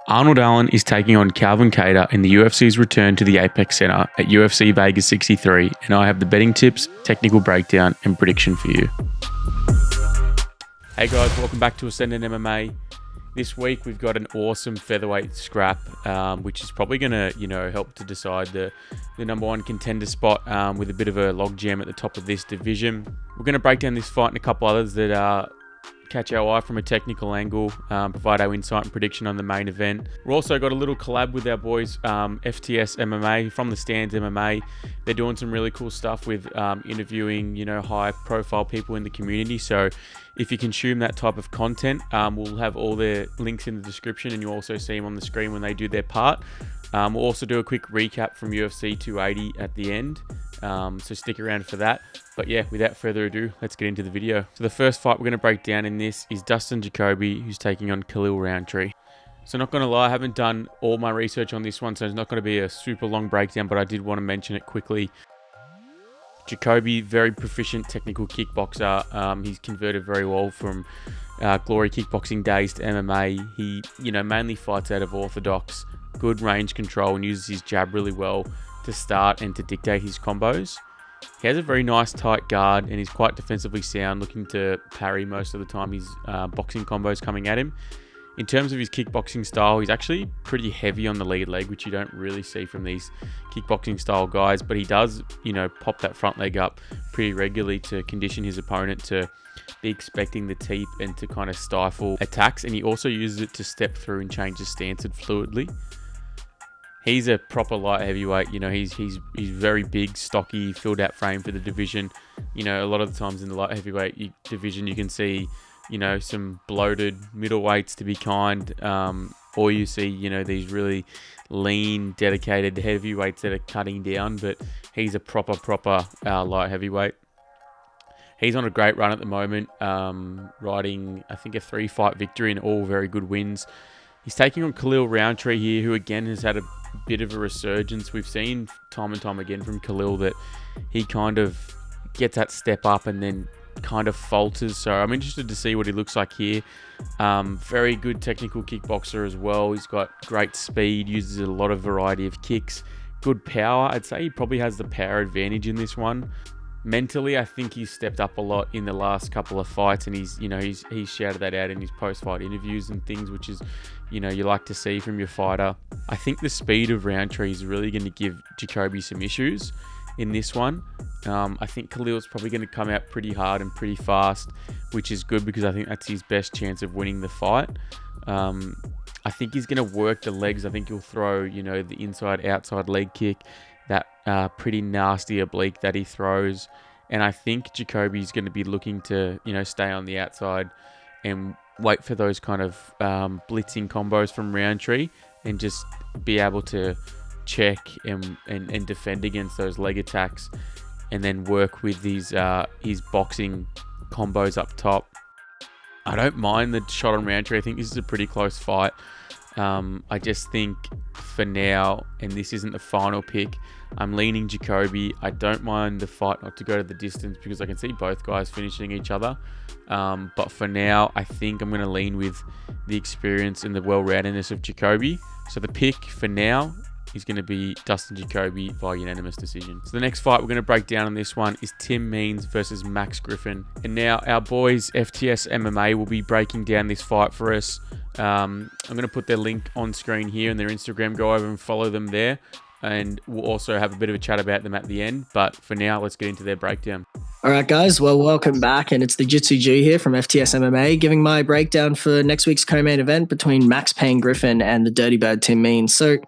Arnold Allen is taking on Calvin Kattar in the UFC's return to the Apex Centre at UFC Vegas 63, and I have the betting tips, technical breakdown, and prediction for you. Hey guys, welcome back to Ascendant MMA. This week we've got an awesome featherweight scrap, which is probably going to, help to decide the number one contender spot with a bit of a logjam at the top of this division. We're going to break down this fight and a couple others that catch our eye from a technical angle, provide our insight and prediction on the main event. We've also got a little collab with our boys, FTSMMA from the Stands MMA. They're doing some really cool stuff with interviewing, high profile people in the community. So if you consume that type of content, we'll have all their links in the description, and you'll also see them on the screen when they do their part. We'll also do a quick recap from UFC 280 at the end, so stick around for that. But yeah, without further ado, let's get into the video. So the first fight we're going to break down in this is Dustin Jacoby, who's taking on Khalil Rountree. So not going to lie, I haven't done all my research on this one, so it's not going to be a super long breakdown, but I did want to mention it quickly. Jacoby, very proficient technical kickboxer. He's converted very well from glory kickboxing days to MMA. He, mainly fights out of orthodox, good range control, and uses his jab really well to start and to dictate his combos. He has a very nice tight guard and he's quite defensively sound, looking to parry most of the time his boxing combos coming at him. In terms of his kickboxing style, he's actually pretty heavy on the lead leg, which you don't really see from these kickboxing style guys, but he does, pop that front leg up pretty regularly to condition his opponent to be expecting the teep and to kind of stifle attacks, and he also uses it to step through and change his stance fluidly. He's a proper light heavyweight. He's very big, stocky, filled out frame for the division. A lot of the times in the light heavyweight division, you can see, some bloated middleweights, to be kind, or you see, these really lean, dedicated heavyweights that are cutting down. But he's a proper light heavyweight. He's on a great run at the moment, riding, I think, a 3-fight victory and all very good wins. He's taking on Khalil Rountree here, who again has had a bit of a resurgence. We've seen time and time again from Khalil that he kind of gets that step up and then kind of falters. So I'm interested to see what he looks like here. Very good technical kickboxer as well. He's got great speed, uses a lot of variety of kicks, good power. I'd say he probably has the power advantage in this one. Mentally, I think he's stepped up a lot in the last couple of fights, and he's shouted that out in his post-fight interviews and things, which is, you like to see from your fighter. I think the speed of Rountree is really going to give Jacoby some issues in this one. I think Khalil's probably going to come out pretty hard and pretty fast, which is good because I think that's his best chance of winning the fight. I think he's going to work the legs. I think he'll throw, the inside-outside leg kick, that pretty nasty oblique that he throws. And I think Jacoby's going to be looking to, stay on the outside and wait for those kind of blitzing combos from Rountree and just be able to check and defend against those leg attacks, and then work with his boxing combos up top. I don't mind the shot on Rountree. I think this is a pretty close fight. I just think for now, and this isn't the final pick, I'm leaning Jacoby. I don't mind the fight not to go to the distance because I can see both guys finishing each other. But for now, I think I'm going to lean with the experience and the well-roundedness of Jacoby. So the pick for now is going to be Dustin Jacoby via unanimous decision. So the next fight we're going to break down on this one is Tim Means versus Max Griffin. And now our boys FTSMMA will be breaking down this fight for us. I'm going to put their link on screen here and their Instagram. Go over and follow them there. And we'll also have a bit of a chat about them at the end. But for now, let's get into their breakdown. All right, guys. Well, welcome back. And it's the Jitsu G here from FTS MMA, giving my breakdown for next week's co-main event between Max Payne Griffin and the Dirty Bird Tim Means. So,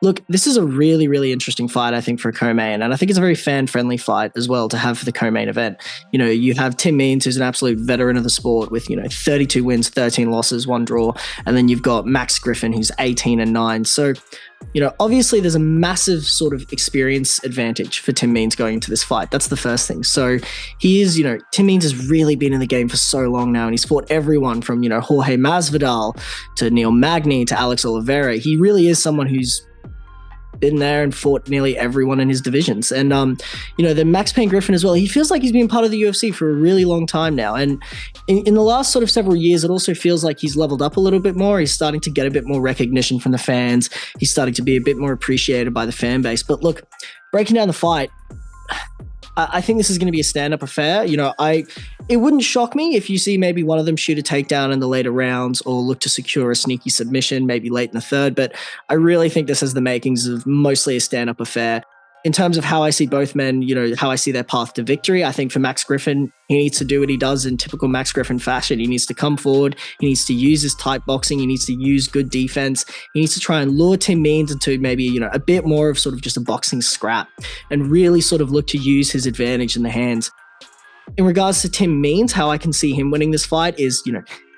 look, this is a really, really interesting fight, I think, for a co-main. And I think it's a very fan-friendly fight as well to have for the co-main event. You have Tim Means, who's an absolute veteran of the sport with, 32 wins, 13 losses, 1 draw. And then you've got Max Griffin, who's 18-9. So, obviously there's a massive sort of experience advantage for Tim Means going into this fight. That's the first thing. So Tim Means has really been in the game for so long now, and he's fought everyone from, Jorge Masvidal to Neil Magny to Alex Oliveira. He really is someone who's been there and fought nearly everyone in his divisions. And, the Max Payne Griffin as well, he feels like he's been part of the UFC for a really long time now. And in the last sort of several years, it also feels like he's leveled up a little bit more. He's starting to get a bit more recognition from the fans. He's starting to be a bit more appreciated by the fan base. But look, breaking down the fight, I think this is going to be a stand-up affair. It wouldn't shock me if you see maybe one of them shoot a takedown in the later rounds or look to secure a sneaky submission, maybe late in the third. But I really think this has the makings of mostly a stand-up affair. In terms of how I see both men, how I see their path to victory, I think for Max Griffin, he needs to do what he does in typical Max Griffin fashion. He needs to come forward. He needs to use his tight boxing. He needs to use good defense. He needs to try and lure Tim Means into maybe, a bit more of sort of just a boxing scrap and really sort of look to use his advantage in the hands. In regards to Tim Means, how I can see him winning this fight is,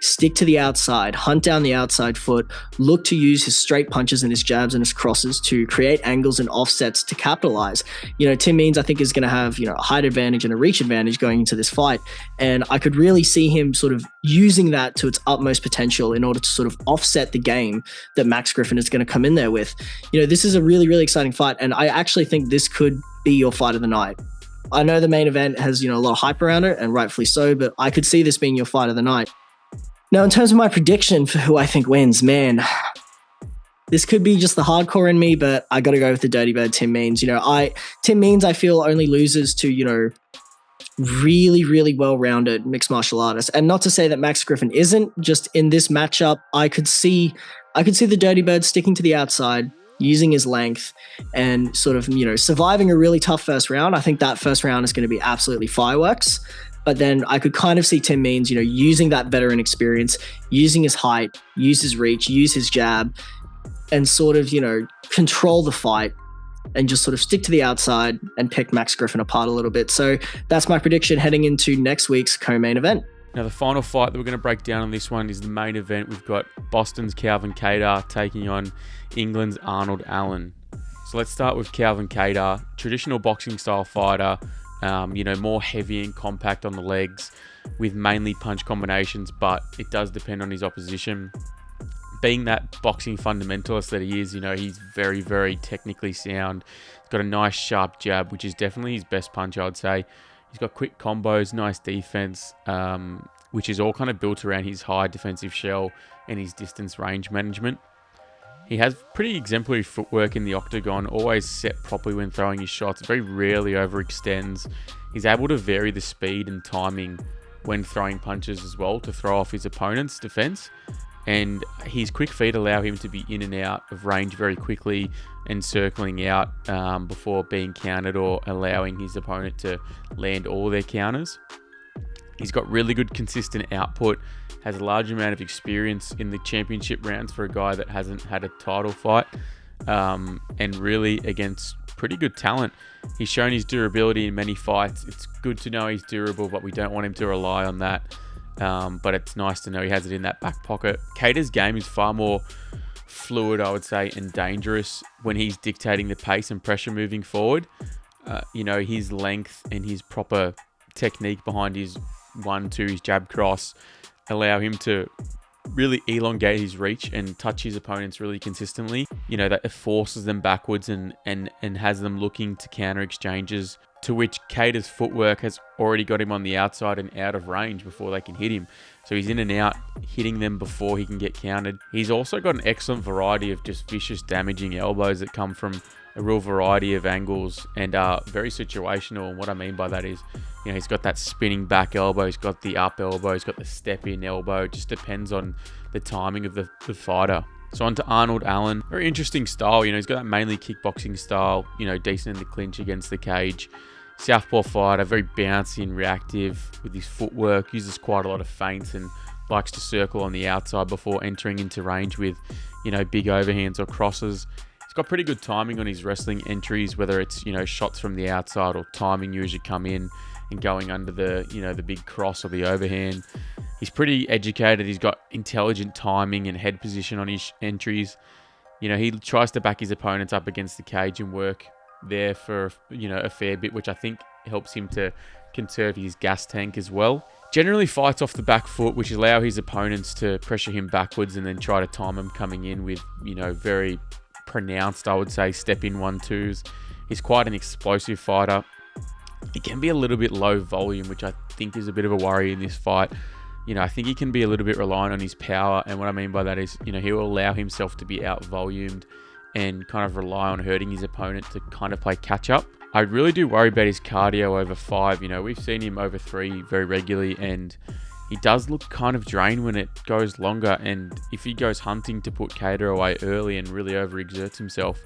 stick to the outside, hunt down the outside foot, look to use his straight punches and his jabs and his crosses to create angles and offsets to capitalize. Tim Means, I think, is going to have, a height advantage and a reach advantage going into this fight. And I could really see him sort of using that to its utmost potential in order to sort of offset the game that Max Griffin is going to come in there with. This is a really, really exciting fight. And I actually think this could be your fight of the night. I know the main event has, a lot of hype around it, and rightfully so, but I could see this being your fight of the night. Now, in terms of my prediction for who I think wins, man, this could be just the hardcore in me, but I got to go with the Dirty Bird, Tim Means. Tim Means, I feel, only loses to, really, really well-rounded mixed martial artists. And not to say that Max Griffin isn't, just in this matchup, I could see the Dirty Bird sticking to the outside, using his length and sort of, surviving a really tough first round. I think that first round is going to be absolutely fireworks. But then I could kind of see Tim Means, using that veteran experience, using his height, use his reach, use his jab, and sort of, control the fight and just sort of stick to the outside and pick Max Griffin apart a little bit. So that's my prediction heading into next week's co-main event. Now, the final fight that we're going to break down on this one is the main event. We've got Boston's Calvin Kattar taking on England's Arnold Allen. So let's start with Calvin Kattar, traditional boxing style fighter, more heavy and compact on the legs with mainly punch combinations, but it does depend on his opposition. Being that boxing fundamentalist that he is, he's very, very technically sound. He's got a nice sharp jab, which is definitely his best punch, I would say. He's got quick combos, nice defense, which is all kind of built around his high defensive shell and his distance range management. He has pretty exemplary footwork in the octagon, always set properly when throwing his shots, very rarely overextends. He's able to vary the speed and timing when throwing punches as well to throw off his opponent's defense. And his quick feet allow him to be in and out of range very quickly and circling out before being countered or allowing his opponent to land all their counters. He's got really good consistent output, has a large amount of experience in the championship rounds for a guy that hasn't had a title fight, and really against pretty good talent. He's shown his durability in many fights. It's good to know he's durable, but we don't want him to rely on that. But it's nice to know he has it in that back pocket. Kattar's game is far more fluid, I would say, and dangerous when he's dictating the pace and pressure moving forward. His length and his proper technique behind his 1-2, his jab cross, allow him to really elongate his reach and touch his opponents really consistently. That forces them backwards and has them looking to counter exchanges, to which Kattar's footwork has already got him on the outside and out of range before they can hit him. So he's in and out, hitting them before he can get countered. He's also got an excellent variety of just vicious, damaging elbows that come from a real variety of angles and are very situational. And what I mean by that is, he's got that spinning back elbow, he's got the up elbow, he's got the step-in elbow. It just depends on the timing of the fighter. So on to Arnold Allen. Very interesting style. He's got that mainly kickboxing style, decent in the clinch against the cage. Southpaw fighter, very bouncy and reactive with his footwork, uses quite a lot of feints and likes to circle on the outside before entering into range with, big overhands or crosses. He's got pretty good timing on his wrestling entries, whether it's, shots from the outside or timing you as you come in and going under the, the big cross or the overhand. He's pretty educated. He's got intelligent timing and head position on his entries. He tries to back his opponents up against the cage and work there for, a fair bit, which I think helps him to conserve his gas tank as well. Generally fights off the back foot, which allow his opponents to pressure him backwards and then try to time him coming in with, very pronounced, I would say, step-in 1-2s. He's quite an explosive fighter. He can be a little bit low volume, which I think is a bit of a worry in this fight. I think he can be a little bit reliant on his power, and what I mean by that is, he will allow himself to be out-volumed and kind of rely on hurting his opponent to kind of play catch-up. I really do worry about his cardio over 5. We've seen him over 3 very regularly, and he does look kind of drained when it goes longer, and if he goes hunting to put Kattar away early and really overexerts himself,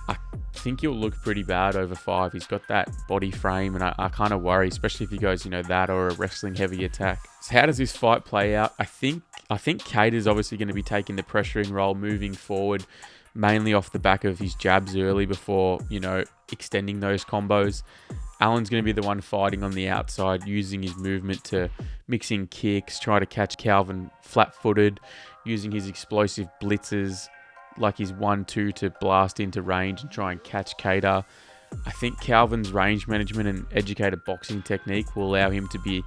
I think he'll look pretty bad over 5. He's got that body frame, and I kind of worry, especially if he goes, that or a wrestling heavy attack. So how does this fight play out? I think Kattar's obviously going to be taking the pressuring role moving forward, mainly off the back of his jabs early before, extending those combos. Allen's going to be the one fighting on the outside, using his movement to mix in kicks, try to catch Calvin flat-footed, using his explosive blitzes like his 1-2 to blast into range and try and catch Kattar. I think Calvin's range management and educated boxing technique will allow him to be,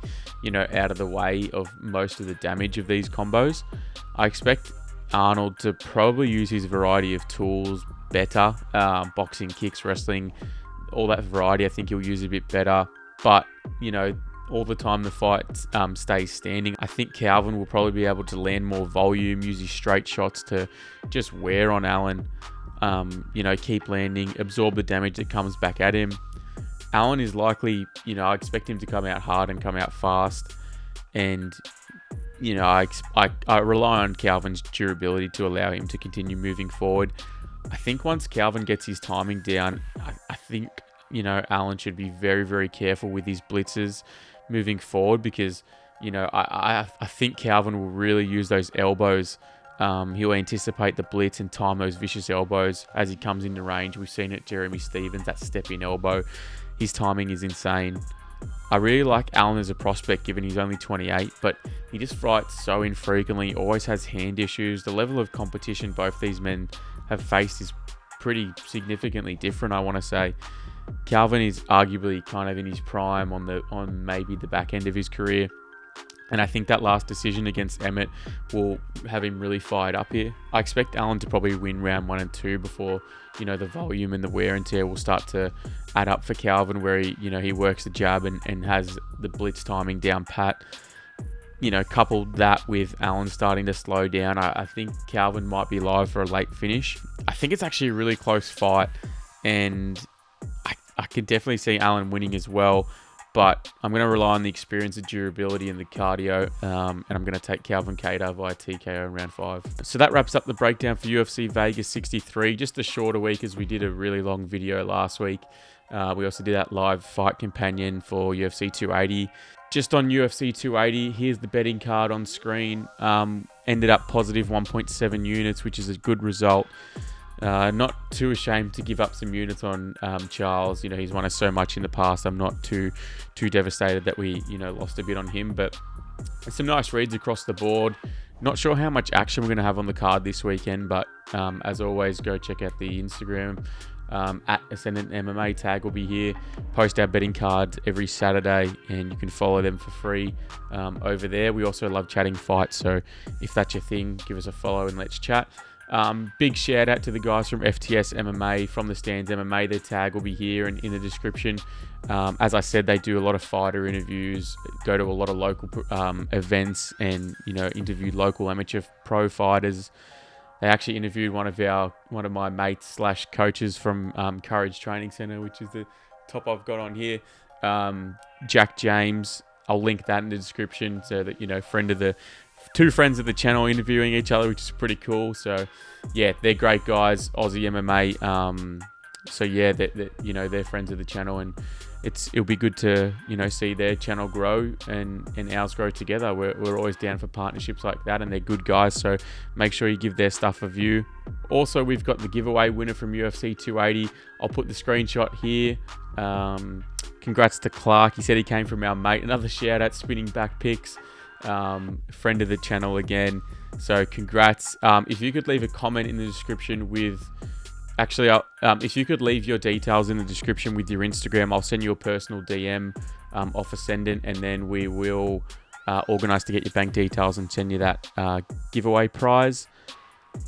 out of the way of most of the damage of these combos. I expect Arnold to probably use his variety of tools better, boxing, kicks, wrestling, all that variety. I think he'll use a bit better, but all the time the fight stays standing. I think Calvin will probably be able to land more volume, use his straight shots to just wear on Allen, keep landing, absorb the damage that comes back at him. Allen is likely, I expect him to come out hard and come out fast, and I rely on Calvin's durability to allow him to continue moving forward. I think once Calvin gets his timing down, I think, Allen should be very, very careful with his blitzes moving forward, because, I think Calvin will really use those elbows. He'll anticipate the blitz and time those vicious elbows as he comes into range. We've seen it, Jeremy Stevens, that step-in elbow. His timing is insane. I really like Allen as a prospect, given he's only 28, but he just fights so infrequently, always has hand issues. The level of competition both these men have faced is pretty significantly different, I want to say. Calvin is arguably kind of in his prime on maybe the back end of his career, and I think that last decision against Emmett will have him really fired up here. I expect Allen to probably win round 1 and 2 before, the volume and the wear and tear will start to add up for Calvin, where he works the jab and has the blitz timing down pat. Couple that with Allen starting to slow down, I think Calvin might be live for a late finish. I think it's actually a really close fight, and I could definitely see Allen winning as well, but I'm going to rely on the experience, the durability, and the cardio, and I'm going to take Calvin Kattar via TKO in round 5. So that wraps up the breakdown for UFC Vegas 63. Just a shorter week, as we did a really long video last week. We also did that live fight companion for UFC 280. Just on UFC 280, here's the betting card on screen. Ended up positive 1.7 units, which is a good result. Not too ashamed to give up some units on Charles. He's won us so much in the past. I'm not too devastated that we lost a bit on him, but some nice reads across the board. Not sure how much action we're going to have on the card this weekend, but as always, go check out the Instagram at Ascendant MMA. Tag will be here. Post our betting cards every Saturday, and you can follow them for free over there. We also love chatting fights, so if that's your thing, give us a follow and let's chat. Big shout out to the guys from FTSMMA, from the Stands MMA. Their tag will be here and in the description. As I said, they do a lot of fighter interviews, go to a lot of local events, and interview local amateur pro fighters. They actually interviewed one of my mates / coaches from Courage Training Centre, which is the top I've got on here. Jack James. I'll link that in the description, so that two friends of the channel interviewing each other, which is pretty cool. So yeah, they're great guys, Aussie MMA. So yeah, they're friends of the channel, and it'll be good to see their channel grow and ours grow together. We're always down for partnerships like that, and they're good guys, so make sure you give their stuff a view. Also, we've got the giveaway winner from UFC 280. I'll put the screenshot here. Congrats to Clark. He said he came from our mate. Another shout out, Spinning Back Picks. Friend of the channel again. So congrats. If you could leave a comment in the description with... Actually, if you could leave your details in the description with your Instagram, I'll send you a personal DM off Ascendant, and then we will organise to get your bank details and send you that giveaway prize.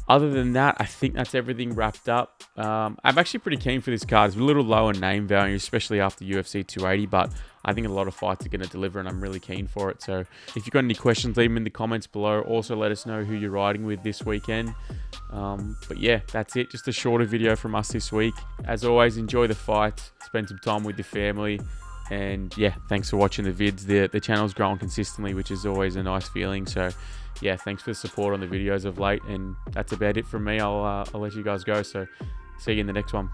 Other than that, I think that's everything wrapped up. I'm actually pretty keen for this card. It's a little low in name value, especially after UFC 280, but I think a lot of fights are going to deliver, and I'm really keen for it. So if you've got any questions, leave them in the comments below. Also, let us know who you're riding with this weekend. But yeah, that's it. Just a shorter video from us this week. As always, enjoy the fight. Spend some time with your family. And yeah, thanks for watching the vids. The channel's growing consistently, which is always a nice feeling. So yeah, thanks for the support on the videos of late. And that's about it from me. I'll let you guys go. So see you in the next one.